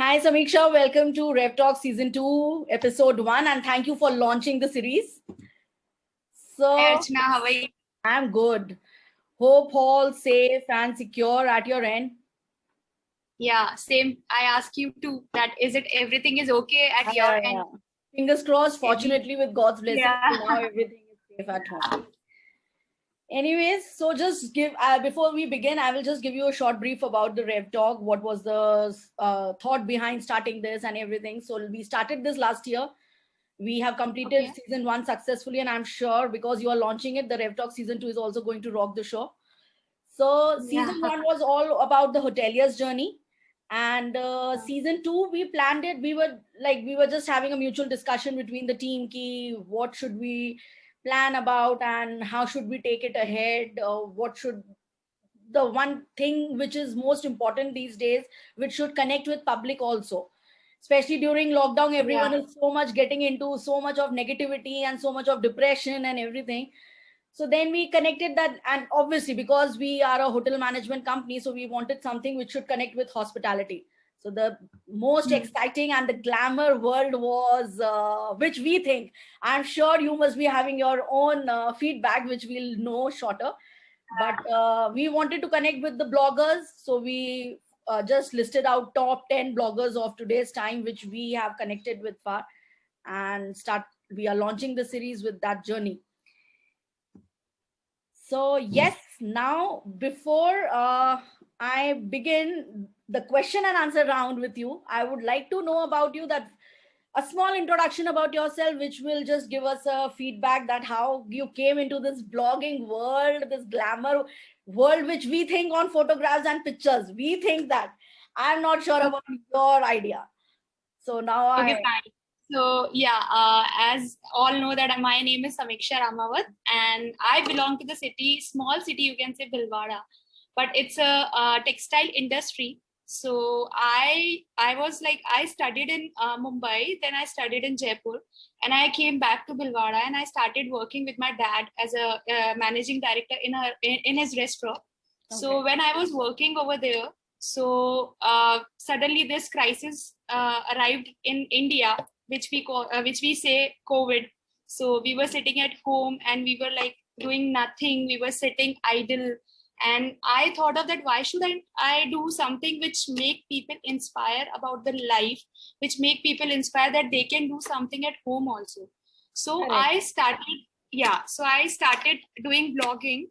Hi, Samiksha. Welcome to Rev Talk Season 2, Episode 1, and thank you for launching the series. Hi, So, Archana, how are you? I'm good. Hope all safe and secure at your end. Yeah, same. I ask you too. That is it? Everything is okay at your end? Fingers crossed. Fortunately, with God's blessing, Yeah. now everything is safe at home. Anyways, so just before we begin, I will just give you a short brief about the Rev Talk. What was the thought behind starting this and everything? So we started this last year. We have completed Okay. season 1 successfully, and I'm sure because you are launching it, the Rev Talk season 2 is also going to rock the show. So Yeah. season 1 was all about the hotelier's journey, and season 2 we planned it. We were just having a mutual discussion between the team key. What should we plan about, and how should we take it ahead? What should the one thing which is most important these days, which should connect with public also, especially during lockdown, everyone Yeah. is so much getting into so much of negativity and so much of depression and everything. So then we connected that, and obviously because we are a hotel management company, so we wanted something which should connect with hospitality. So the most exciting and the glamour world was which we think, I'm sure you must be having your own feedback which we'll know shorter, but we wanted to connect with the bloggers, so we just listed out top 10 bloggers of today's time which we have connected with far, and start we are launching the series with that journey. So yes, now before I begin the question and answer round with you, I would like to know about you, that a small introduction about yourself which will just give us a feedback that how you came into this blogging world, this glamour world which we think on photographs and pictures, we think that. I'm not sure about your idea. So now Okay, I fine. So yeah, as all know that my name is Samiksha Ramawat, and I belong to the city, small city you can say Bhilwara, but it's a textile industry. So I was like I studied in Mumbai, then I studied in Jaipur, and I came back to Bhilwara and I started working with my dad as a managing director in his restaurant. okay. So when I was working over there, so suddenly this crisis arrived in India, which we say COVID. So we were sitting at home and we were like doing nothing. We were sitting idle, and I thought of that. Why should I do something which make people inspire about the life, which make people inspire that they can do something at home also. So Correct. So I started doing blogging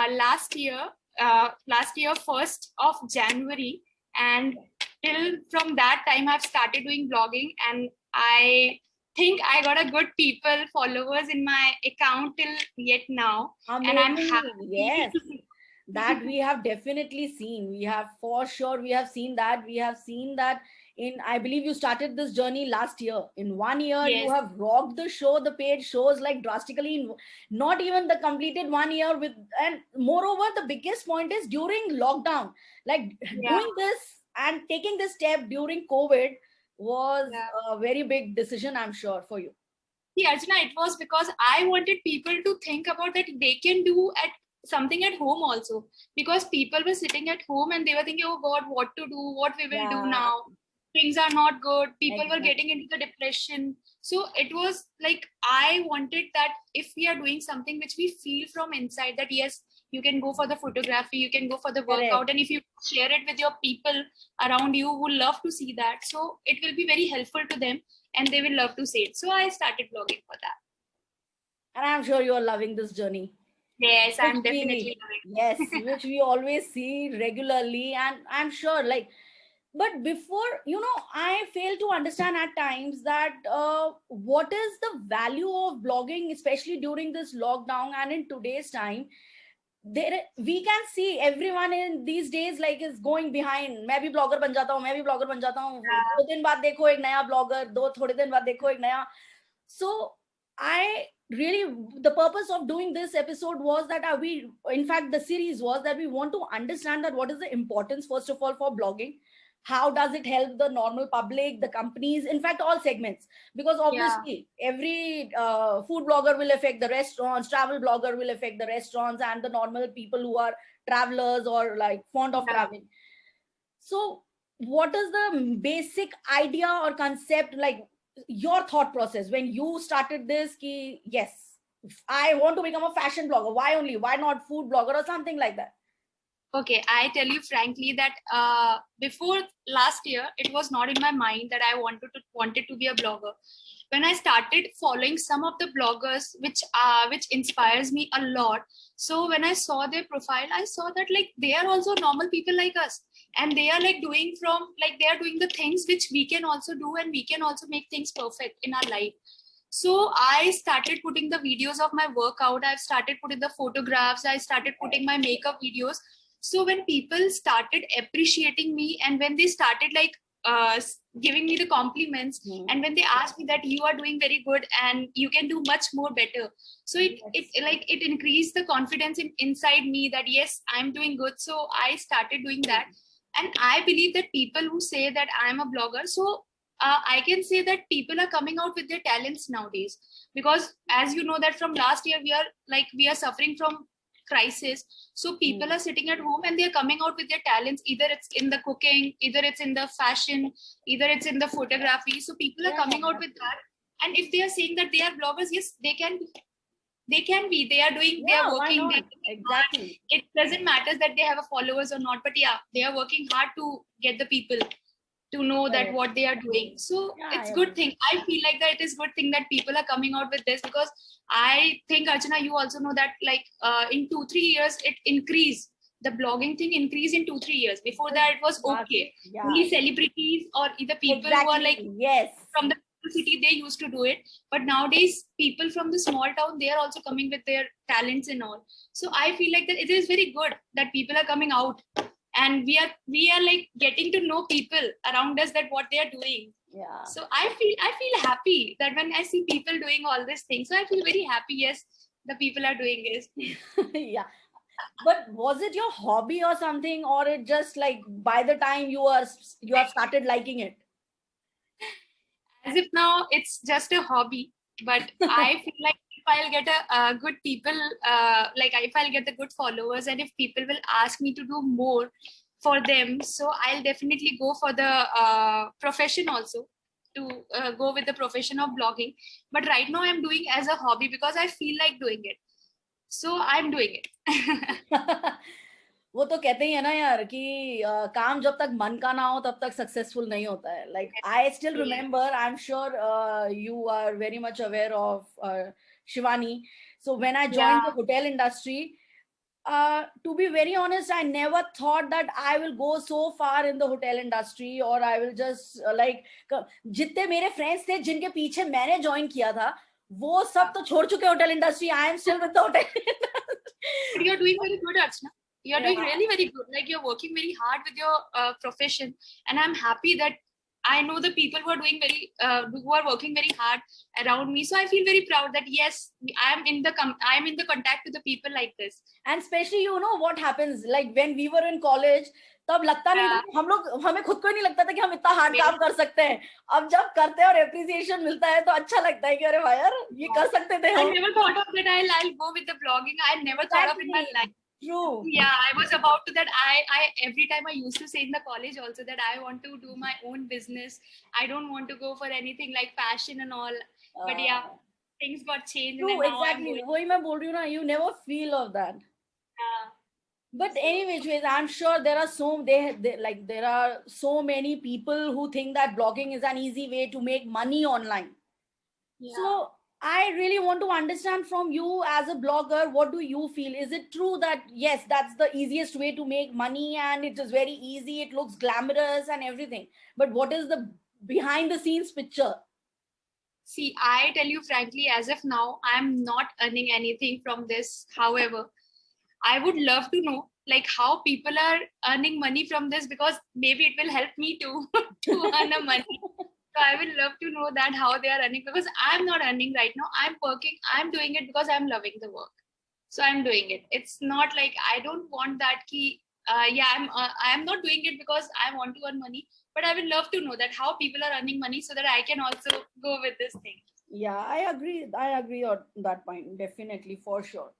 last year 1st of January, and till from that time I've started doing blogging, and I think I got a good people followers in my account till yet now, and I'm Amazing. Yes. happy. That we have definitely seen. We have for sure, we have seen that. We have seen that in, I believe you started this journey last year. In 1 year, you Yes. have rocked the show. The page shows like drastically, not even the completed 1 year with, and moreover, the biggest point is during lockdown, like Yeah. doing this and taking this step during COVID was Yeah. a very big decision, I'm sure, for you. See, Arjuna, it was because I wanted people to think about that they can do at something at home also. Because people were sitting at home and they were thinking, oh God, what to do, what we will do Yeah, now. Things are not good. People were exactly. getting into the depression. So it was like I wanted that if we are doing something which we feel from inside, that yes, you can go for the photography, you can go for the Correct. workout, and if you share it with your people around you who love to see that, so it will be very helpful to them and they will love to see it. So I started blogging for that. And I'm sure you are loving this journey. Yes, Which I'm we, definitely loving yes, it. which we always see regularly, and I'm sure, like, but before, I fail to understand at times that what is the value of blogging, especially during this lockdown and in today's time. There we can see everyone in these days like is going behind, मैं भी blogger बन जाता हूँ, मैं भी blogger बन जाता हूँ, Yeah. 2 दिन बाद देखो एक नया blogger, दो थोड़े दिन बाद देखो एक नया. So I really, the purpose of doing this episode was that we, in fact, the series was that we want to understand that what is the importance, first of all, for blogging. How does it help the normal public, the companies, in fact, all segments? Because Yeah. obviously, every food blogger will affect the restaurants, travel blogger will affect the restaurants, and the normal people who are travelers or like fond of Yeah. traveling. So what is the basic idea or concept, like your thought process when you started this? Ki, yes, I want to become a fashion blogger. Why only? Why not food blogger or something like that? Okay, I tell you frankly that before last year, it was not in my mind that I wanted to be a blogger. When I started following some of the bloggers, which inspires me a lot. So when I saw their profile, I saw that like they are also normal people like us, and they are like they are doing the things which we can also do, and we can also make things perfect in our life. So I started putting the videos of my workout. I've started putting the photographs. I started putting my makeup videos. So when people started appreciating me, and when they started like giving me the compliments, and when they asked me that you are doing very good and you can do much more better, so it increased the confidence inside me that yes, I'm doing good. So I started doing that. And I believe that people who say that I'm a blogger, so I can say that people are coming out with their talents nowadays, because as you know that from last year we are suffering from crisis. So people are sitting at home and they are coming out with their talents. Either it's in the cooking, either it's in the fashion, either it's in the photography. So people are coming out with that. And if they are saying that they are bloggers, yes, they can be. They are doing, they are working. Exactly. It doesn't matter that they have a followers or not, but yeah, they are working hard to get the people to know that what they are doing. So it's good thing. I feel like that it is good thing that people are coming out with this, because I think, Archana, you also know that like in 2-3 years it increased. The blogging thing increased in 2-3 years. Before that it was okay. Only celebrities or either people who are like from the city, they used to do it. But nowadays people from the small town, they are also coming with their talents and all. So I feel like that it is very good that people are coming out, and we are like getting to know people around us, that what they are doing. So I feel happy that when I see people doing all these things, so I feel very happy. Yes, the people are doing it. Yeah, but was it your hobby or something, or it just like by the time you have started liking it? As if now it's just a hobby, but I feel like if I'll get a good people, like if I'll get the good followers, and if people will ask me to do more for them, so I'll definitely go for the profession also, to go with the profession of blogging. But right now I'm doing as a hobby because I feel like doing it, so I'm doing it. वो तो कहते ही है ना यार कि काम जब तक मन का ना हो तब तक सक्सेसफुल नहीं होता है. Like I still remember, I'm sure you are very much aware of Shivani. So when I joined the hotel industry, to be very honest, I never thought that I will go so far in the hotel industry, or I will just like जितने मेरे friends थे जिनके पीछे मैंने join किया था, वो सब तो छोड़ चुके hotel industry. I am still with the hotel industry. But you're doing very good, Archana. You're doing really very good. Like you're working very hard with your profession, and I'm happy that I know the people who are doing who are working very hard around me. So I feel very proud that yes, I'm in the contact with the people like this. And especially, you know what happens, like when we were in college, तब लगता नहीं था कि हमें खुद को ही नहीं लगता था कि हम इतना हार्ड काम कर सकते हैं. अब जब करते हैं और एप्रिसिएशन मिलता है तो अच्छा लगता है कि अरे भाई यार ये कर सकते थे हम. I never thought of that. I'll go with the blogging. I never thought of it in my life. True. Yeah, I was about to that. I every time I used to say in the college also that I want to do my own business. I don't want to go for anything like fashion and all. But yeah, things got changed. True, exactly. वही मैं बोल रही हूँ ना, you never feel of that. But anyways, I'm sure there are there are so many people who think that blogging is an easy way to make money online. So I really want to understand from you as a blogger, what do you feel? Is it true that yes, that's the easiest way to make money and it is very easy, it looks glamorous and everything, but what is the behind the scenes picture? See, I tell you frankly, as of now, I'm not earning anything from this. However, I would love to know like how people are earning money from this, because maybe it will help me to earn a money. So I would love to know that how they are earning, because I'm not earning right now. I'm working. I'm doing it because I'm loving the work. So I'm doing it. It's not like I don't want that key. I'm not doing it because I want to earn money, but I would love to know that how people are earning money so that I can also go with this thing. Yeah, I agree on that point. Definitely, for sure.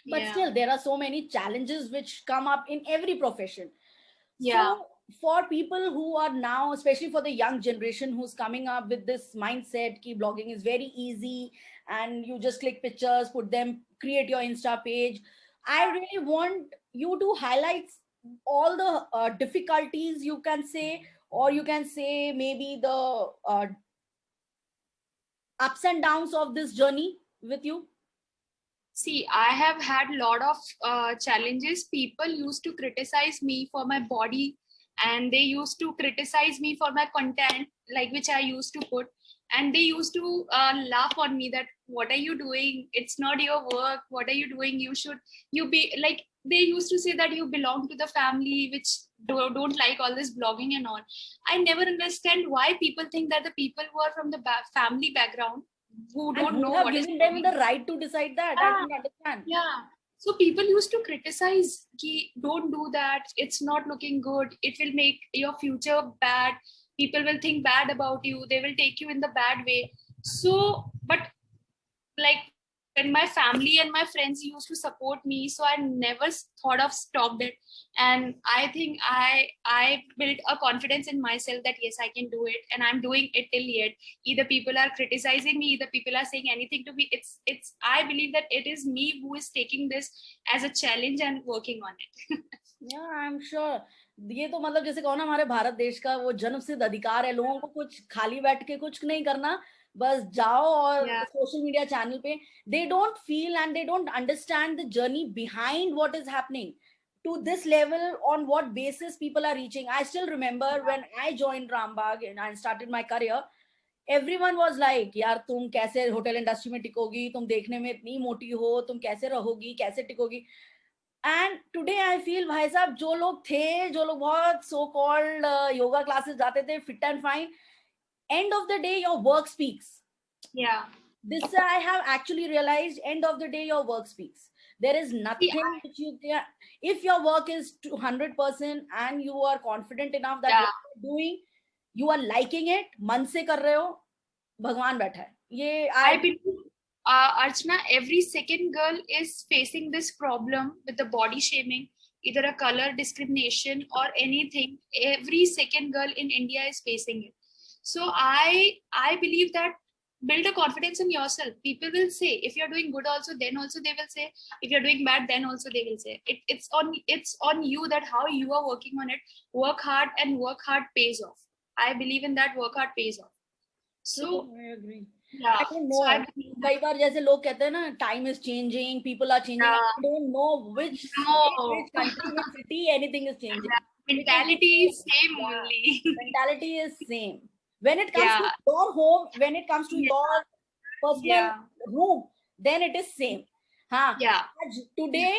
But still, there are so many challenges which come up in every profession. So for people who are now, especially for the young generation who's coming up with this mindset ki blogging is very easy and you just click pictures, put them, create your Insta page, I really want you to highlight all the difficulties, you can say, or you can say maybe the ups and downs of this journey with you. See, I have had a lot of challenges. People used to criticize me for my body, and they used to criticize me for my content, like which I used to put. And they used to laugh on me that, what are you doing? It's not your work. What are you doing? You be like, they used to say that you belong to the family, which don't like all this blogging and all. I never understand why people think that the people who are from the family background, who And don't who know have what is given them blogging. the right to decide that? I don't understand. Yeah. So people used to criticize, ki, don't do that. It's not looking good. It will make your future bad. People will think bad about you. They will take you in the bad way. So, but like when my family and my friends used to support me, so I never thought of stopped it. And I think I built a confidence in myself that yes, I can do it, and I'm doing it till yet. Either people are criticizing me, either people are saying anything to me, it's I believe that it is me who is taking this as a challenge and working on it. Yeah, I'm sure. ये तो मतलब जैसे कहो ना, हमारे भारत देश का वो जन्म सिद्ध अधिकार है लोगों को कुछ खाली बैठ के कुछ नहीं करना, बस जाओ और Yeah. सोशल मीडिया चैनल पे. They don't feel and they don't understand the journey behind what is happening to this level, on what basis people are reaching. I still remember when I joined Rambagh and I started my career, everyone was like, यार तुम कैसे hotel industry में टिकोगी, तुम देखने में इतनी मोटी हो, तुम कैसे रहोगी, कैसे टिकोगी. एंड टुडे आई फील भाई साहब, जो लोग थे, जो लोग बहुत सो कॉल्ड योगा क्लासेस जाते थे, fit and fine, end of the day your work speaks. Yeah. This I have actually realized, end of the day your work speaks. There is nothing which you can, if your work is 200% and you are confident enough that Yeah. what you're doing, you are liking it, मन से कर रहे हो, भगवान बैठा है. ये I believe, Archana, every second girl is facing this problem with the body shaming, either a color discrimination or anything. Every second girl in India is facing it. So I believe that build a confidence in yourself. People will say, if you're doing good also, then also they will say. If you're doing bad, then also they will say. It's on you that how you are working on it. Work hard, and work hard pays off. I believe in that. Work hard pays off. So I agree. yeah. I don't So I know. believe कई बार जैसे लोग कहते हैं ना, time is changing, people are changing. Yeah. I don't know which state, which country, which city, anything is changing. mentality is same Yeah. only. Mentality is same. When it comes to Yeah. your home, when it comes to Yeah. your personal Yeah. room, then it is same. Huh? Yeah. Today,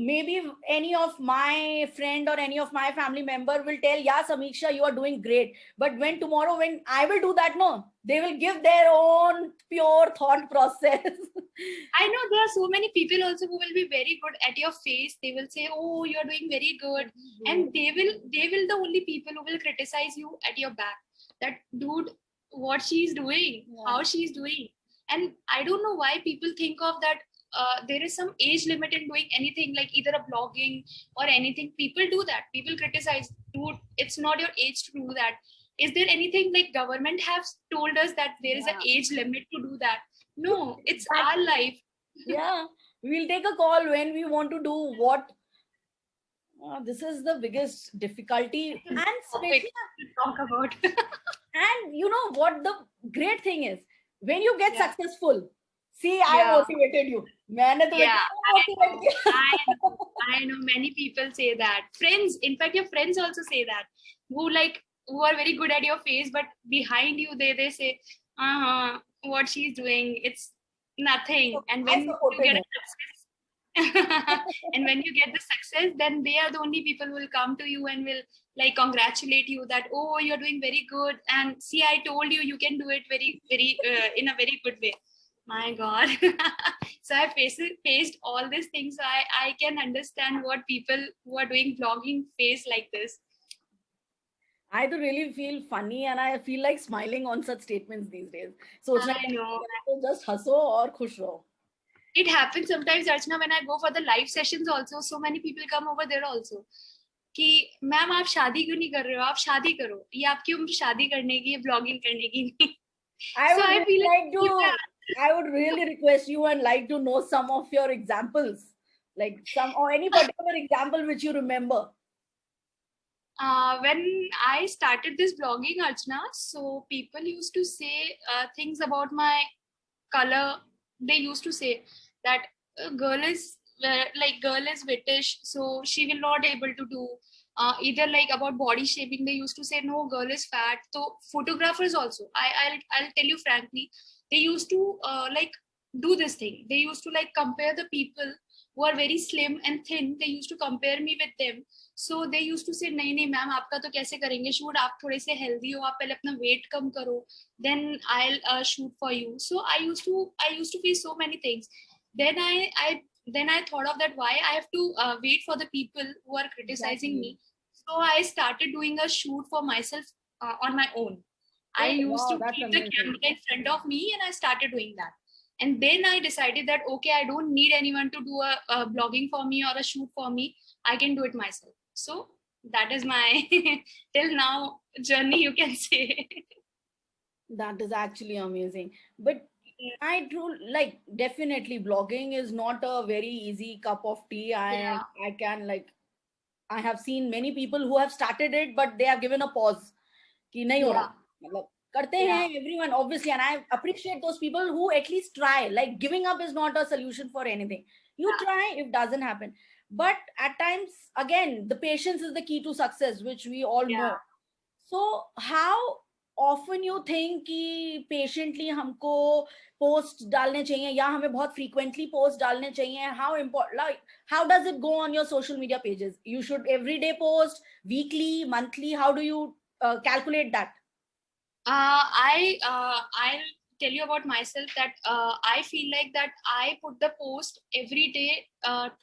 maybe any of my friend or any of my family member will tell, yeah, Samiksha, you are doing great. But when tomorrow, when I will do that, no, they will give their own pure thought process. I know there are so many people also who will be very good at your face. They will say, "Oh, you are doing very good," and they will the only people who will criticize you at your back. That dude, what she's doing, how she's doing, and I don't know why people think of that. There is some age limit in doing anything, like either a blogging or anything. People do that. People criticize, dude. It's not your age to do that. Is there anything like government has told us that there is an age limit to do that? No, it's our life. Yeah, we'll take a call when we want to do what. This is the biggest difficulty, and Topic especially, to talk about. and you know what the great thing is, when you get Yeah. successful, see, I Yeah. motivated you. मैंने तुम्हें Yeah, कितना motivate किया. I know many people say that. Friends, in fact, your friends also say that. Who are very good at your face, but behind you they say, what she's doing, it's nothing. And when you get a success, and when you get the success, then they are the only people who will come to you and will like congratulate you that, oh, you're doing very good, and see, I told you, you can do it very in a very good way. My God. So I faced all these things. So I can understand what people who are doing vlogging face like this. I do really feel funny and I feel like smiling on such statements these days. So I know. just हंसो और खुश रहो. It happens sometimes, Archana, when I go for the live sessions also. So many people come over there also. कि ma'am आप शादी क्यों नहीं कर रहे हो, आप शादी करो, ये आपकी उम्र शादी करने की, ब्लॉगिंग करने की नहीं. I So would I really feel like like to, I would really request you and like to know some of your examples, like some or any particular example which you remember. when I started this blogging, Archana, so people used to say things about my color. They used to say that girl is girl is British, so she will not able to do. Either like about body shaping, they used to say no, girl is fat. So photographers also, I'll tell you frankly, they used to do this thing. They used to like compare the people who are very slim and thin. They used to compare me with them. So they used to say नहीं नहीं ma'am आपका तो कैसे करेंगे shoot, आप थोड़े से healthy हो, आप पहले अपना वेट कम करो, then I shoot for you. So I used to feel so many things. Then I thought of that why I have to wait for the people who are criticizing Exactly. me. So I started doing a shoot for myself on my own. I Oh used wow, to that's keep the amazing. camera in front of me and I started doing that. And then I decided that okay, I don't need anyone to do a blogging for me or a shoot for me. I can do it myself. So that is my till now journey, you can say. That is actually amazing. But Yeah. I do like definitely blogging is not a very easy cup of tea. I can like I have seen many people who have started it, but they have given a pause. कि नहीं हो Yeah. रहा मतलब करते Yeah. हैं everyone obviously, and I appreciate those people who at least try. Like giving up is not a solution for anything. You try, if doesn't happen, but at times again the patience is the key to success, which we all Yeah. know. So how often you think कि patiently हमको post डालने चाहिए या हमें बहुत frequently post डालने चाहिए? How important, like how does it go on your social media pages? You should every day post, weekly, monthly? How do you calculate that? I'll tell you about myself that I feel like that I put the post every day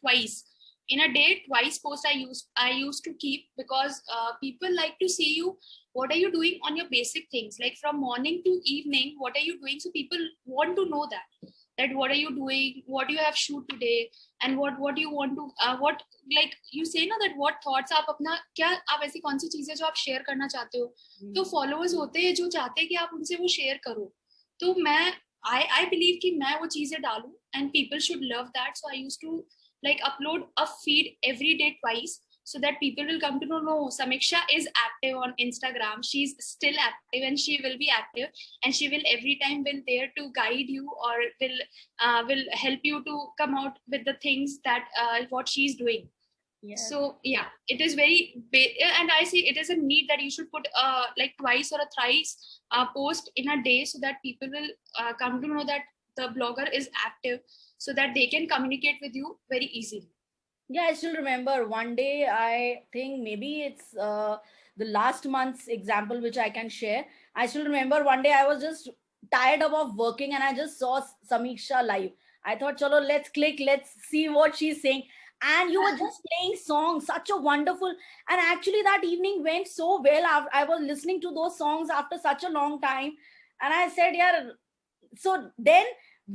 twice. In a day, twice post I used to keep because people like to see you. What are you doing on your basic things? Like from morning to evening, what are you doing? So people want to know that what are you doing? What do you have shoot today? And what do you want to what like you say ना that what thoughts आप अपना क्या आप ऐसी कौन सी चीजें जो आप शेयर करना चाहते हो, तो फॉलोअर्स होते हैं जो चाहते हैं कि आप उनसे वो शेयर करो. तो मैं आई बिलीव कि मैं वो चीजें डालूं and people should love that. So I used to like upload a feed every day twice so that people will come to know no, Samiksha is active on Instagram, she's still active and she will be active and she will every time will there to guide you or will help you to come out with the things that what she's doing. Yes. So yeah, it is very and I see it is a need that you should put like twice or a thrice post in a day so that people will come to know that the blogger is active so that they can communicate with you very easily. Yeah, I still remember one day, I think maybe it's the last month's example which I can share. I still remember one day I was just tired of working and I just saw Samiksha live. I thought, chalo, let's click, let's see what she's saying. And you were just playing songs, such a wonderful. And actually, that evening went so well. I was listening to those songs after such a long time. And I said, yeah. So then,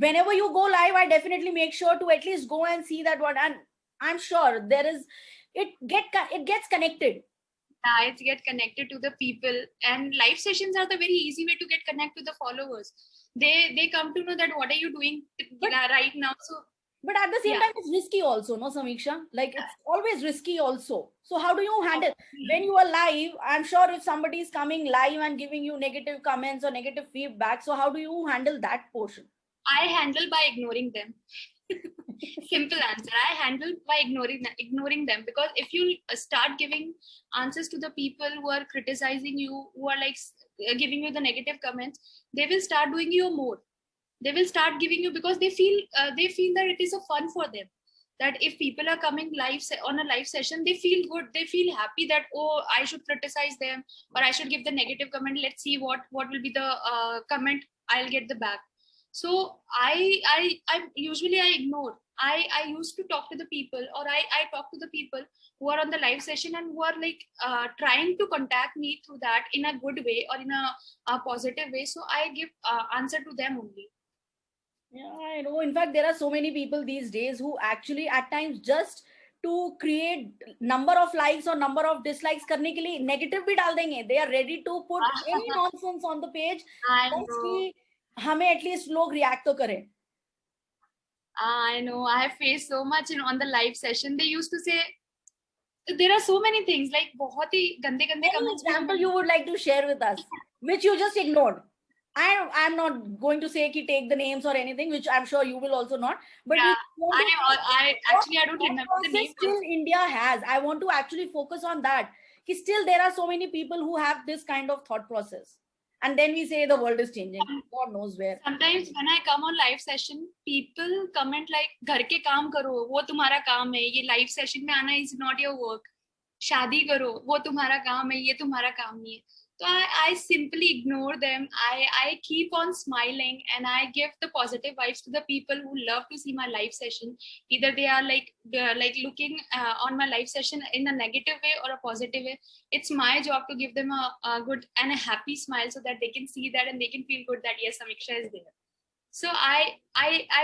whenever you go live, I definitely make sure to at least go and see that one. And I'm sure there is it gets connected. Yeah, it's get connected to the people and live sessions are the very easy way to get connect to the followers. They come to know that what are you doing But right now. So but at the same yeah. time, it's risky also, no, Samiksha? Like it's always risky also. So how do you handle when you are live? I'm sure if somebody is coming live and giving you negative comments or negative feedback, so how do you handle that portion? I handle by ignoring them. Simple answer. I handle by ignoring them because if you start giving answers to the people who are criticizing you, who are like giving you the negative comments, they will start doing you more. They will start giving you because they feel that it is a fun for them. That if people are coming live on a live session, they feel good. They feel happy that oh, I should criticize them or I should give the negative comment. Let's see what will be the comment I'll get the back. So I usually I ignore. I used to talk to the people or I talk to the people who are on the live session and who are like trying to contact me through that in a good way or in a positive way. So I give answer to them only. Yeah, I know. In fact, there are so many people these days who actually at times just to create number of likes or number of dislikes करने के लिए negative भी डाल देंगे. They are ready to put any nonsense on the page I just know. कि हमें at least लोग react तो करें. I know. I have faced so much on the live session. They used to say there are so many things like बहुत ही गंदे गंदे Any comments. example you would like to share with us, which you just ignored? I'm not going to say ki take the names or anything, which I'm sure you will also not. But Yeah, you want to I actually I don't what remember the process name. still India has. I want to actually focus on that. Ki still there are so many people who have this kind of thought process, and then we say the world is changing. God knows where. Sometimes when I come on live session, people comment like घर के काम करो, वो तुम्हारा काम है. ये live session में आना is not your work. शादी करो, वो तुम्हारा काम है, ये तुम्हारा काम नहीं है. So I simply ignore them. I keep on smiling and I give the positive vibes to the people who love to see my live session. Either they are like looking on my live session in a negative way or a positive way. It's my job to give them a good and a happy smile so that they can see that and they can feel good that yes, Samiksha is there. So I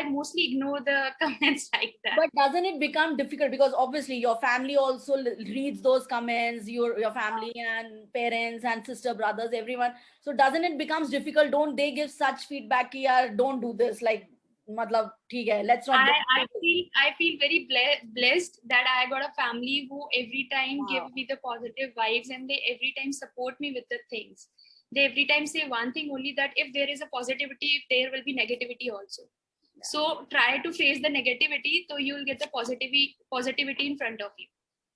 mostly ignore the comments like that. But doesn't it become difficult because obviously your family also reads those comments, your family and parents and sister brothers, everyone. So doesn't it becomes difficult? Don't they give such feedback ki yaar don't do this, like matlab theek hai, let's not I feel very blessed that I got a family who every time Wow. give me the positive vibes and they every time support me with the things. They every time say one thing only, that if there is a positivity, there will be negativity also. Yeah. So try to face the negativity, so you will get the positivity in front of you.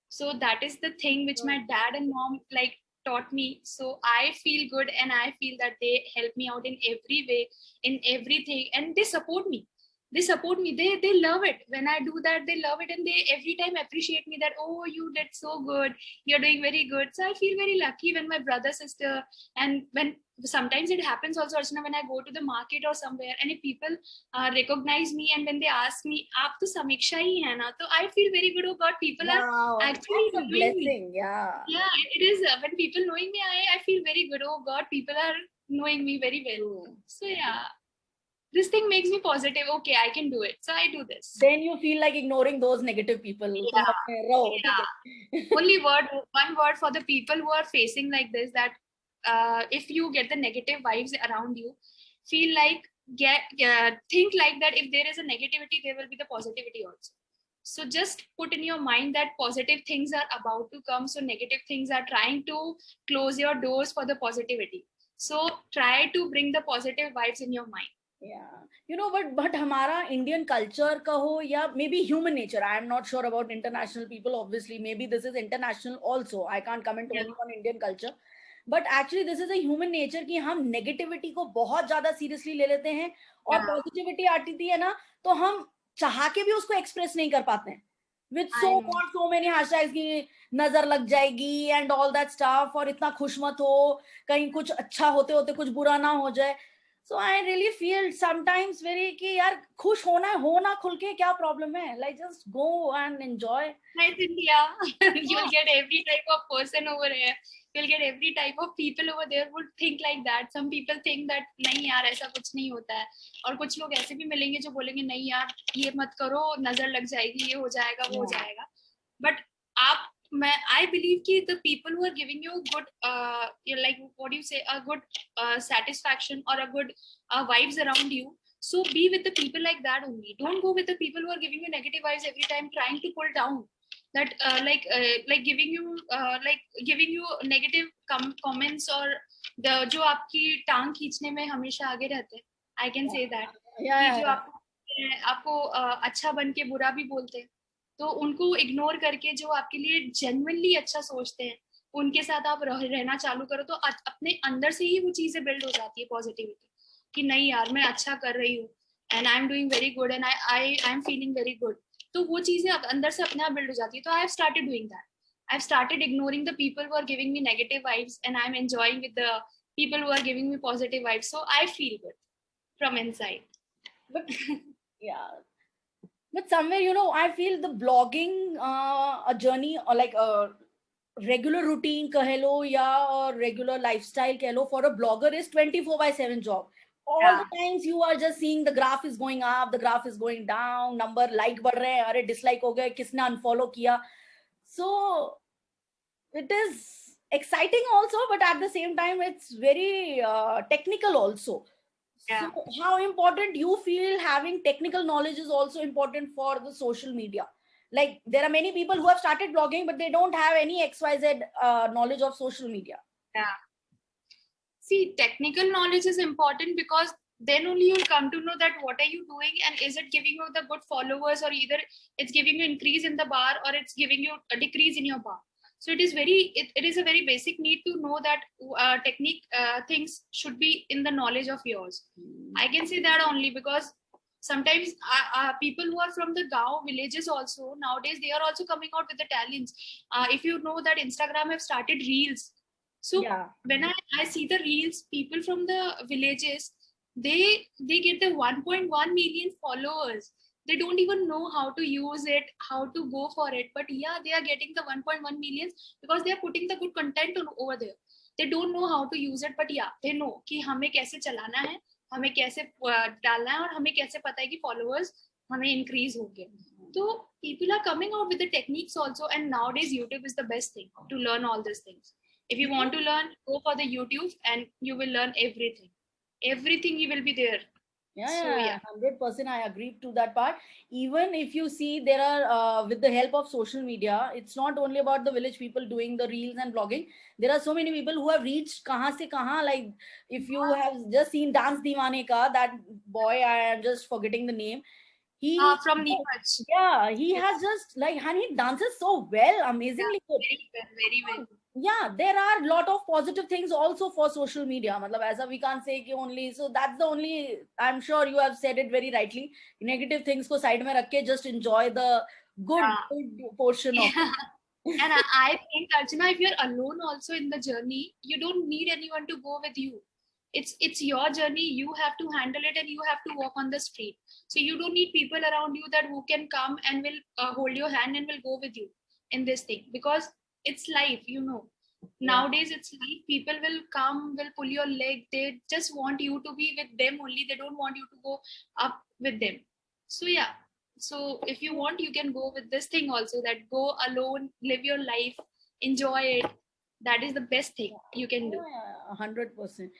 So that is the thing which my dad and mom like taught me. So I feel good and I feel that they help me out in every way, in everything, and they support me. They support me. They love it when I do that. They love it and they every time appreciate me that, oh, you did so good, you're doing very good. So I feel very lucky when my brother, sister, and when sometimes it happens also, Archana, when I go to the market or somewhere and if people recognize me and when they ask me, aap to Samiksha hi hai na, so I feel very good. Oh God, people are Wow, actually that's a knowing me. blessing. Yeah, it is. When people knowing me, I feel very good. Oh God, people are knowing me very well. True. So yeah, this thing makes me positive. Okay, I can do it. So I do this. Then you feel like ignoring those negative people. Yeah. तुम अपने रहो, ठीक है? Only one word for the people who are facing like this, that if you get the negative vibes around you, feel like think like that if there is a negativity, there will be the positivity also. So just put in your mind that positive things are about to come, so negative things are trying to close your doors for the positivity. So try to bring the positive vibes in your mind. Yeah, you know, but हमारा Indian culture का हो या maybe human nature. I am not sure about international people. Obviously, maybe this is international also. I can't comment Yeah. only on Indian culture. But actually, this is a human nature कि हम negativity को बहुत ज़्यादा seriously ले लेते हैं और Yeah. positivity आती है ना, तो हम चाह के भी उसको express नहीं कर पाते हैं. With so many hashtags की नजर लग जाएगी and all that stuff, और इतना खुश मत हो, कहीं कुछ अच्छा होते होते कुछ बुरा ना हो जाए. So I really feel sometimes very कि यार खुश होना है, हो ना खुल के क्या problem है? Like just go and enjoy. Nice India. You'll get every type of person over here. You'll get every type of people over there would think like that. Some people think that नहीं यार ऐसा कुछ नहीं होता है, और कुछ लोग ऐसे भी मिलेंगे जो बोलेंगे नहीं यार ये मत करो, नजर लग जाएगी, ये हो जाएगा, वो हो जाएगा. But I believe कि the people who are giving you good like what do you say, a good satisfaction or a good vibes around you, so be with the people like that only. Don't go with the people who are giving you negative vibes every time, trying to pull down. That like giving you negative comments or the जो आपकी टांग खींचने में हमेशा आगे रहते हैं. I can say that. Yeah. जो आपको अच्छा बन के बुरा भी बोलते हैं, तो उनको इग्नोर करके जो आपके लिए जेन्युइनली अच्छा सोचते हैं, उनके साथ आप रहना चालू करो, तो अपने अंदर से ही वो चीजें बिल्ड हो जाती है पॉजिटिविटी कि नहीं यार मैं अच्छा कर रही हूँ and I am doing very good and I am feeling very good. तो वो चीजें अंदर से अपने आप बिल्ड हो जाती है. तो I have started doing that. I have started ignoring the people who are giving me negative vibes and I am enjoying with the people who are giving me positive vibes. So I feel good from inside. But yeah, but somewhere, you know, I feel the blogging a journey or like a regular routine कह लो या regular lifestyle कह लो, for a blogger is 24/7 job. all Yeah. the times you are just seeing the graph is going up, the graph is going down, number like बढ़ रहे हैं, अरे dislike हो गए, किसने unfollow किया. So it is exciting also, but at the same time it's very technical also. Yeah. So how important you feel having technical knowledge is also important for the social media? Like there are many people who have started blogging, but they don't have any XYZ knowledge of social media. Yeah. See, technical knowledge is important because then only you'll come to know that what are you doing and is it giving you the good followers, or either it's giving you increase in the bar or it's giving you a decrease in your bar. So it is it is a very basic need to know that technique things should be in the knowledge of yours. I can say that only because sometimes people who are from the Gao villages also nowadays, they are also coming out with the talents. If you know that Instagram have started reels. So Yeah. when I see the reels, people from the villages, they get the 1.1 million followers. They don't even know how to use it, how to go for it. But yeah, they are getting the 1.1 millions because they are putting the good content over there. They don't know how to use it, but yeah, they know कि हमें कैसे चलाना है, हमें कैसे डालना है, और हमें कैसे पता है कि followers हमें increase होंगे. So people are coming out with the techniques also, and nowadays YouTube is the best thing to learn all these things. If you want to learn, go for the YouTube and you will learn everything. Everything you will be there. So yeah. 100% I agree to that part. Even if you see, there are with the help of social media, it's not only about the village people doing the reels and blogging. There are so many people who have reached kahan se kahan. Like if you have just seen Dance Deewane Ka, that boy, I am just forgetting the name. He From Neeraj. Yeah, he Yes. has just like, and he dances so well, amazingly good. Very well, very well. Yeah, there are a lot of positive things also for social media. Matlab, as a, we can't say ki only, so that's the only, I'm sure you have said it very rightly. Negative things ko side mein rakh ke, just enjoy the good, good portion of Yeah. And I think, Archana, if you're alone also in the journey, you don't need anyone to go with you. It's your journey. You have to handle it, and you have to walk on the street. So you don't need people around you that who can come and will hold your hand and will go with you in this thing, because it's life, you know. Nowadays it's like people will come, will pull your leg. They just want you to be with them only. They don't want you to go up with them. So yeah. So if you want, you can go with this thing also, that go alone, live your life, enjoy it. That is the best thing you can do. 100%.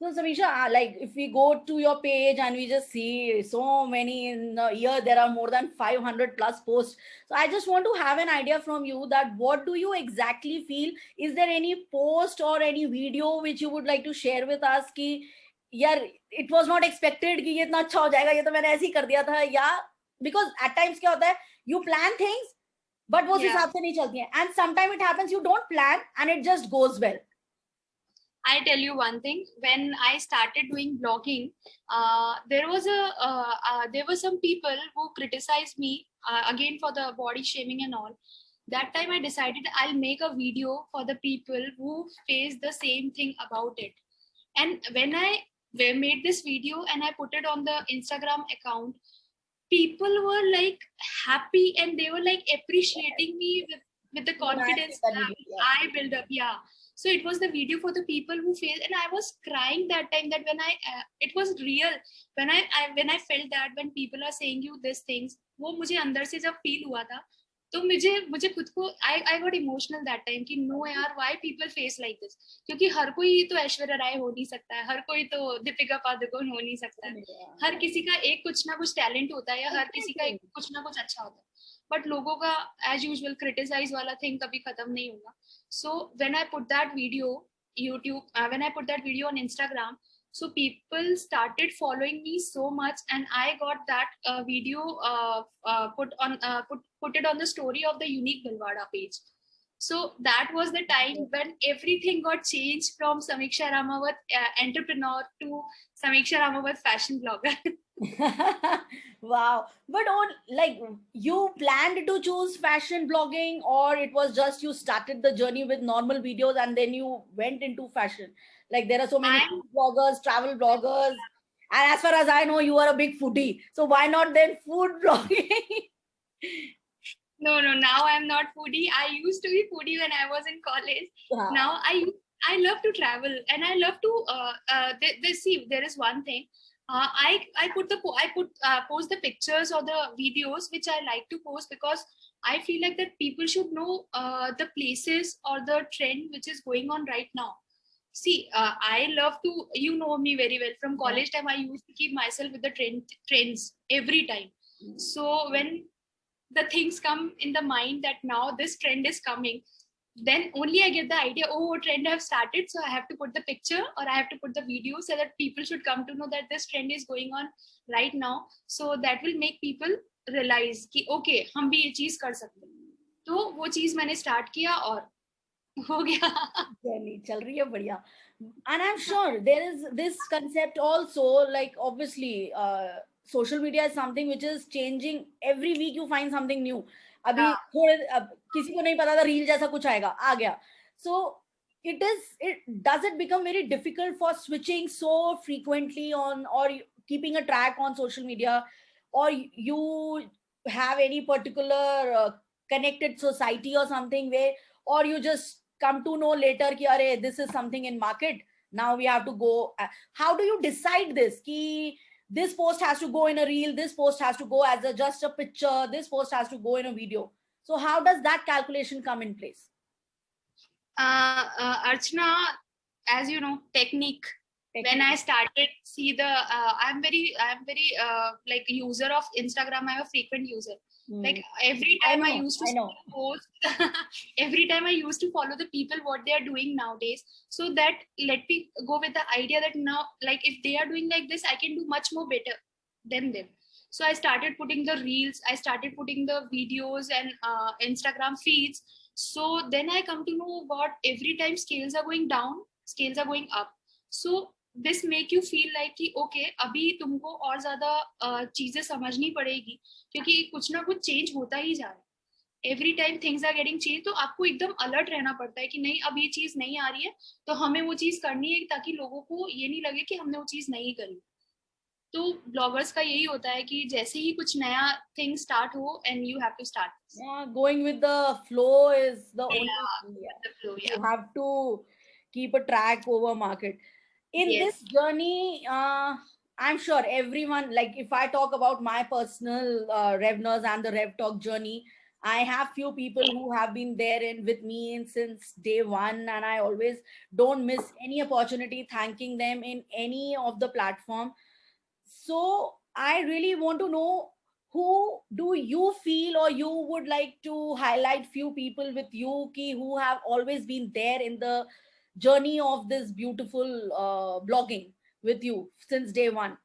So, Samisha, like if we go to your page and we just see so many in a year, there are more than 500 plus posts. So, I just want to have an idea from you that what do you exactly feel? Is there any post or any video which you would like to share with us? Ki, yaar, it was not expected कि ये इतना अच्छा हो जाएगा, ये तो मैंने ऐसे ही कर दिया था, या because at times क्या होता है, you plan things, but वो उस हिसाब से नहीं चलती हैं, and sometimes it happens you don't plan and it just goes well. I tell you one thing. When I started doing blogging, there were some people who criticized me again for the body shaming and all. That time I decided I'll make a video for the people who face the same thing about it. And when I made this video and I put it on the Instagram account, people were like happy and they were like appreciating me with the confidence I built up. Yeah. So it was the video for the people who failed, and I was crying that time. That when it was real. When I felt that when people are saying you these things, वो मुझे अंदर से जब feel हुआ था, तो मुझे खुद को I got emotional that time कि no यार, why people face like this? क्योंकि हर कोई तो ऐश्वर्या राय हो नहीं सकता है, हर कोई तो दीपिका पादुकोण हो नहीं सकता है. हर किसी का एक कुछ ना कुछ टैलेंट होता है, या हर किसी का एक कुछ ना कुछ अच्छा होता है. बट लोगों का एज यूजुअल क्रिटिसाइज वाला थिंग कभी खत्म नहीं होगा. So when I put that video when I put that video on Instagram, so people started following me so much, and I got that video put it on the story of the Unique Bhilwara page. So that was the time when everything got changed from Samiksha Ramawat entrepreneur to Samiksha Ramawat fashion blogger. Wow. But on, like, you planned to choose fashion blogging, or it was just you started the journey with normal videos and then you went into fashion? Like there are so many food bloggers, travel bloggers, and as far as I know, you are a big foodie. So why not then food blogging? No, now I'm not foodie. I used to be foodie when I was in college. Wow. Now I use I love to travel, and I love to see, there is one thing. I post the pictures or the videos which I like to post, because I feel like that people should know the places or the trend which is going on right now. See, I love to, you know me very well. From college time, I used to keep myself with the trends every time. So when the things come in the mind that now this trend is coming, then only I get the idea, oh, trend have started, so I have to put the picture or I have to put the video so that people should come to know that this trend is going on right now. So that will make people realize कि okay, हम भी ये चीज कर सकते हैं. तो वो चीज मैंने start किया और हो गया. Journey चल रही है बढ़िया. And I'm sure there is this concept also, like obviously social media is something which is changing every week. You find something new. अभी थोड़े अब किसी को नहीं पता था रील जैसा कुछ आएगा, आ गया. So does it become very difficult for switching so frequently on, or keeping a track on social media, or you have any particular connected society or something where, or you just come to know later ki are this is something in market, now we have to go. How do you decide this ki this post has to go in a reel, this post has to go as just a picture, this post has to go in a video? So how does that calculation come in place? Archana, as you know, technique. When I started, see the I'm very like user of Instagram. I'm a frequent user. Like every time I used to post, every time I used to follow the people what they are doing nowadays. So that let me go with the idea that now, like if they are doing like this, I can do much more better than them. So I started putting the reels, I started putting the videos and Instagram feeds. So then I come to know what every time scales are going down, scales are going up. So this make you feel like कि okay, अभी तुमको और ज़्यादा चीजें समझनी पड़ेगी, क्योंकि कुछ ना कुछ चेंज होता ही जा रहा है. Every time things are getting change. तो आपको एकदम अलर्ट रहना पड़ता है कि नहीं, अब ये चीज नहीं आ रही है तो हमें वो चीज करनी है, ताकि लोगों को ये नहीं लगे कि हमने वो चीज नहीं करी. तो ब्लॉगर्स का यही होता है कि जैसे ही कुछ नया थिंग स्टार्ट हो, and you have to start. Going with the flow is the only thing. The flow, You have to keep a track over market. In this journey, I'm sure everyone, like if I talk about my personal Revners and the Rev Talk journey, I have few people who have been there with me since day one, and I always don't miss any opportunity thanking them in any of the platform. So I really want to know, who do you feel, or you would like to highlight few people with you who have always been there in the journey of this beautiful blogging with you since day one?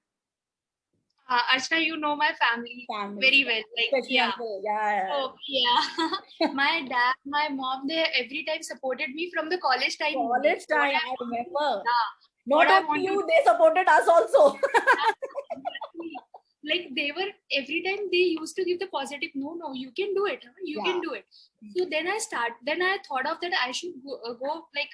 Archana, you know my family very well. Like, especially uncle. Yeah. Oh, yeah. My dad, my mom, they every time supported me from the college time. College time, I remember. Yeah. Not only you, they supported us also. Like they were, every time they used to give the positive, no, you can do it. You can do it. So then I thought of that I should go like,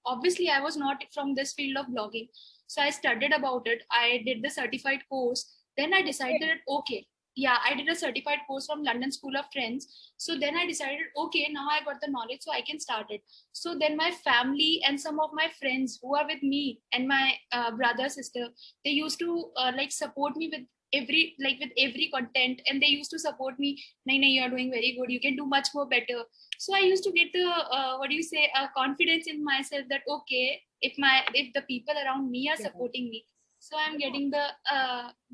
obviously I was not from this field of blogging. So I studied about it. I did the certified course. Then I decided that, okay, yeah, I did a certified course from London School of Trends. So then I decided, okay, now I got the knowledge, so I can start it. So then my family and some of my friends who are with me and my brother, sister, they used to like support me with every content, and they used to support me. Nahi, you are doing very good. You can do much more better. So I used to get the confidence in myself that okay, if the people around me are supporting me, so I'm getting the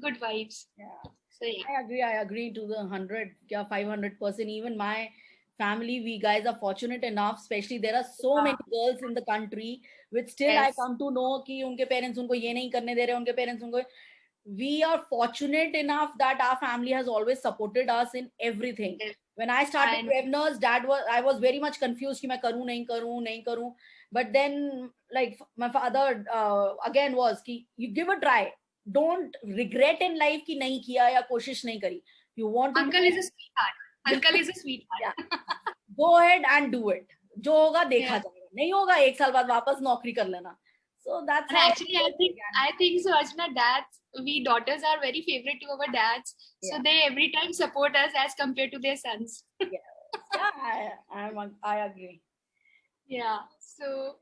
good vibes. Yeah. So yeah. I agree to the 500%. Even my family, we guys are fortunate enough, especially there are so many girls in the country, which still I come to know कि उनके parents उनको ये नहीं करने दे रहे, उनके parents उनको. We are fortunate enough that our family has always supported us in everything. When I started Revners, I was very much confused कि मैं करूँ नहीं करूँ. But then like my father again was कि you give a try. Don't regret in life कि नहीं किया या कोशिश नहीं करी. You want to Uncle is a sweetheart. Uncle is a sweetheart. Yeah. Go ahead and do it. जो होगा देखा जाएगा. नहीं होगा 1 साल बाद वापस नौकरी कर लेना. So that's and actually I think so, Archana, dads, we daughters are very favorite to our dads. So they every time support us as compared to their sons. Yeah, I agree. Yeah. So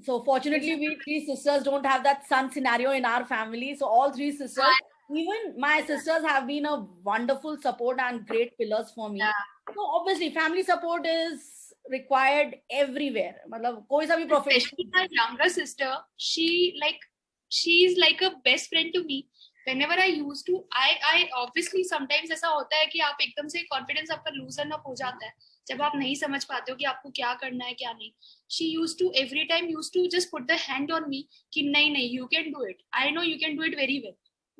So fortunately, we three sisters don't have that son scenario in our family. So all three sisters, even my sisters, have been a wonderful support and great pillars for me. So obviously, family support is required everywhere. मतलब कोई सा भी Especially profession. my younger sister, she's like a best friend to me. Whenever I used to, I obviously sometimes ऐसा होता है कि आप एकदम से confidence आपका loosen up हो जाता है जब आप नहीं समझ पाते हो कि आपको क्या करना है क्या नहीं. She used to every time used to just put the hand on me कि नहीं नहीं you can do it. I know you can do it very well,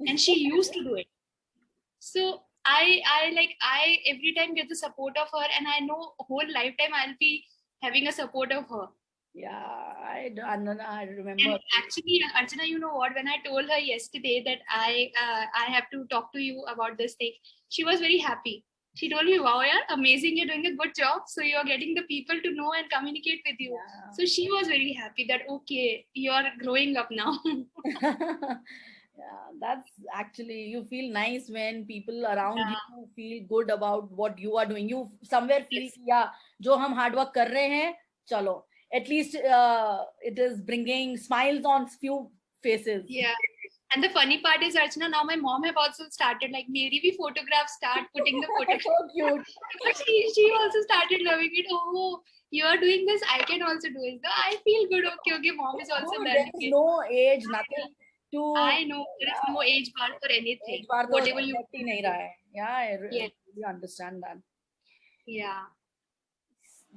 and she used to do it. So I every time get the support of her, and I know whole lifetime I'll be having a support of her. Yeah, I remember. And actually, Archana, you know what? When I told her yesterday that I have to talk to you about this thing, she was very happy. She told me, "Wow, yeah, amazing! You're doing a good job. So you're getting the people to know and communicate with you." Yeah. So she was very happy that okay, you're growing up now. Yeah, that's actually, you feel nice when people around Yeah. you feel good about what you are doing. You somewhere feel Yes. yeah, जो हम hard work कर रहे हैं, चलो. At least it is bringing smiles on few faces. Yeah. And the funny part is, Archana, now my mom have also started like maybe we photographs start putting the photographs. So cute. But she also started loving it. Oh, you are doing this, I can also do it. So I feel good. Okay, okay, mom is also No, there learning is it. no age, nothing to I know there is no yeah, age bar for anything. age bar तो Whatever you effect ही नहीं रहा है. Yeah, I yeah, really understand that. yeah.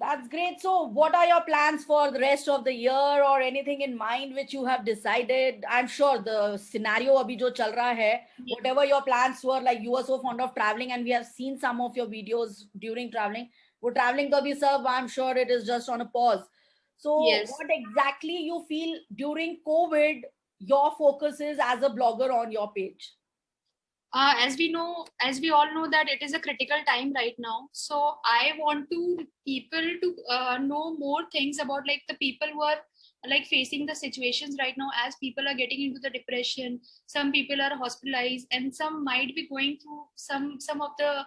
That's great. So, what are your plans for the rest of the year, or anything in mind which you have decided? I'm sure the scenario abhi jo chal raha hai, Yeah. whatever your plans were, like you are so fond of traveling, and we have seen some of your videos during traveling. वो traveling to bhi sab, I'm sure it is just on a pause. So, Yes. what exactly you feel during COVID your focus is as a blogger on your page? As we know, as we all know that it is a critical time right now. So I want to people to know more things about like the people who are like facing the situations right now, as people are getting into the depression. Some people are hospitalized, and some might be going through some of the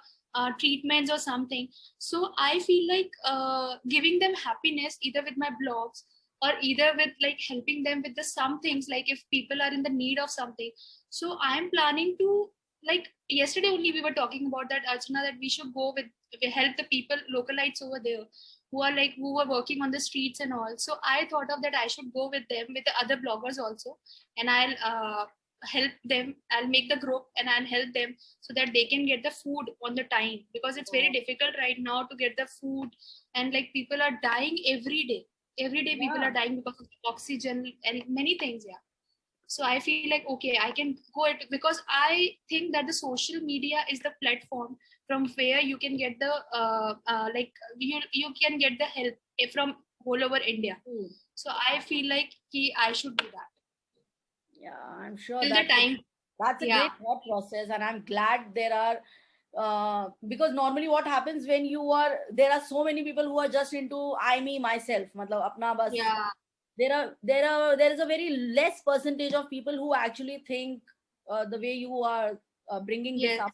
treatments or something. So I feel like giving them happiness either with my blogs or either with like helping them with the some things, like if people are in the need of something. So I am planning to, like yesterday only we were talking about that, Archana, that we should go with we help the people localites over there who are like who are working on the streets and all. So I thought of that I should go with them with the other bloggers also, and I'll help them. I'll make the group and I'll help them so that they can get the food on the time, because it's very difficult right now to get the food, and like people are dying every day. Every day people Yeah. are dying because of oxygen and many things. Yeah. So I feel like okay, I can go it, because I think that the social media is the platform from where you can get the like you can get the help from all over India. So I feel like I should do that Yeah, I'm sure till the time. that's a Yeah. great thought process, and I'm glad there are because normally what happens when you are there are so many people who are just into I me myself, matlab apna bas. Yeah. There is a very less percentage of people who actually think the way you are bringing this Yes. up,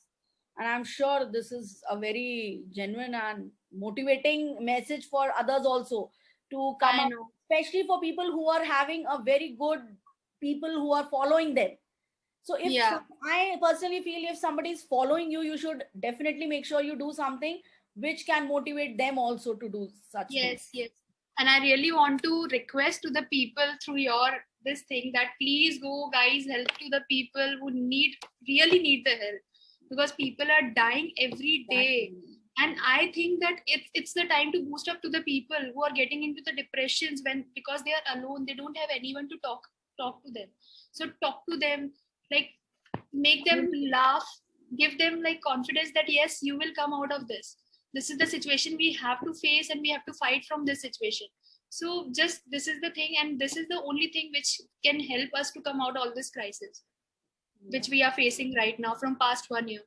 and I'm sure this is a very genuine and motivating message for others also to come I up, know. especially for people who are having a very good people who are following them. So if Yeah. I personally feel if somebody is following you, you should definitely make sure you do something which can motivate them also to do such things. Yes, yes. And I really want to request to the people through your this thing that please go, guys, help to the people who really need the help, because people are dying every day. Exactly. And I think that it's the time to boost up to the people who are getting into the depressions when because they are alone, they don't have anyone to talk to them. So talk to them, like make them laugh, give them like confidence that yes, you will come out of this. This is the situation we have to face, and we have to fight from this situation. So just this is the thing, and this is the only thing which can help us to come out all this crisis which we are facing right now from past 1 year.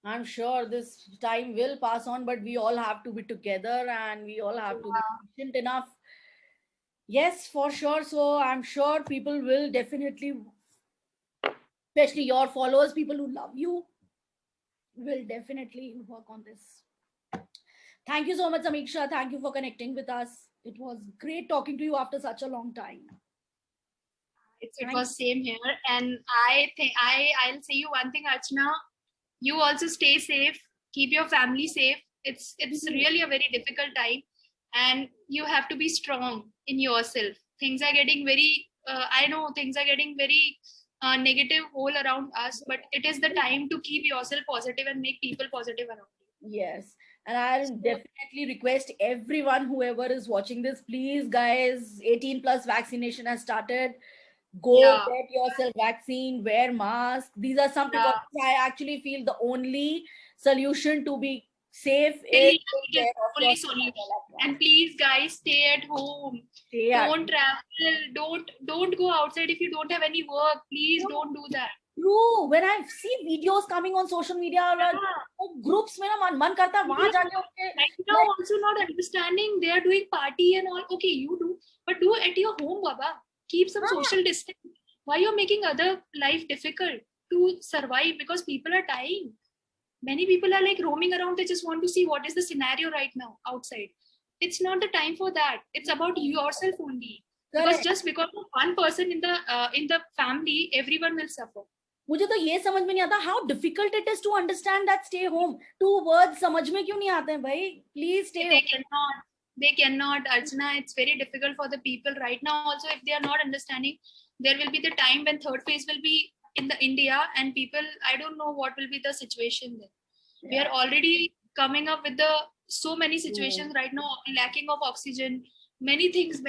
I'm sure this time will pass on, but we all have to be together and we all have to be patient enough. Yes, for sure. So I'm sure people will definitely, especially your followers, people who love you, will definitely work on this. Thank you so much, Samiksha. Thank you for connecting with us. It was great talking to you after such a long time. It was same here. And I think I'll say you one thing, Archana. You also stay safe. Keep your family safe. It's really a very difficult time, and you have to be strong in yourself. Things are getting very. I know things are getting very negative all around us, but it is the time to keep yourself positive and make people positive around you. Yes. And I'll definitely request everyone, whoever is watching this, please, guys, 18 plus vaccination has started. Go Yeah. get yourself vaccine, wear mask. These are some precautions. I actually feel the only solution to be safe is It is the only solution. And please, guys, stay at home. Don't travel. Don't go outside if you don't have any work. Please don't do that. True. When I see videos coming on social media, like groups, मेरा मन करता है वहाँ जाके उनके. Like now, also not understanding they are doing party and all. Okay, you do, but do at your home, Baba. Keep some social distance. Why you're making other life difficult to survive? Because people are dying. Many people are like roaming around. They just want to see what is the scenario right now outside. It's not the time for that. It's about yourself only. Because just because of one person in the family, everyone will suffer. मुझे तो ये समझ में नहीं आता how difficult it is to understand that stay home. Two words समझ में क्यों नहीं आते हैं भाई? Please stay home. They cannot, Archana. It's very difficult for the people right now. Also, if they are not understanding, there will be the time when third phase will be in the India, and people, I don't know what will be the situation there. Yeah. We are already coming up with so many situations right now, lacking of oxygen, many things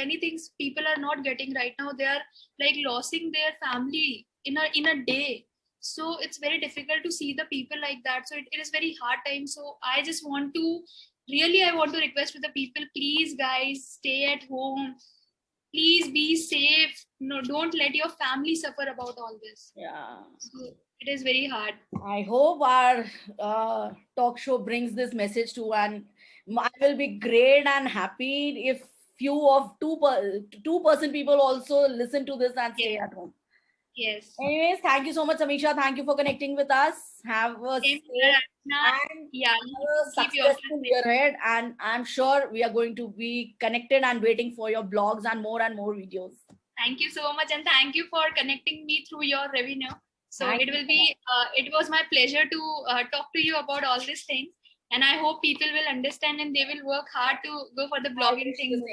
people are not getting right now. They are like losing their family in a day. So it's very difficult to see the people like that. So it is very hard time. So I just want to I want to request to the people, please guys, stay at home. Please be safe. No, don't let your family suffer about all this. Yeah. So it is very hard. I hope our talk show brings this message to, and I will be great and happy if few of 2% people also listen to this and stay at home. Yes. Anyways, thank you so much, Amisha. Thank you for connecting with us. Have a safe and successful year ahead. And I'm sure we are going to be connected and waiting for your blogs and more videos. Thank you so much. And thank you for connecting me through your revenue. So it will be, it was my pleasure to talk to you about all these things. And I hope people will understand and they will work hard to go for the blogging thing.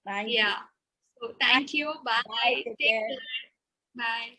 Thank you. So thank you. Bye. Bye. Take care. Bye.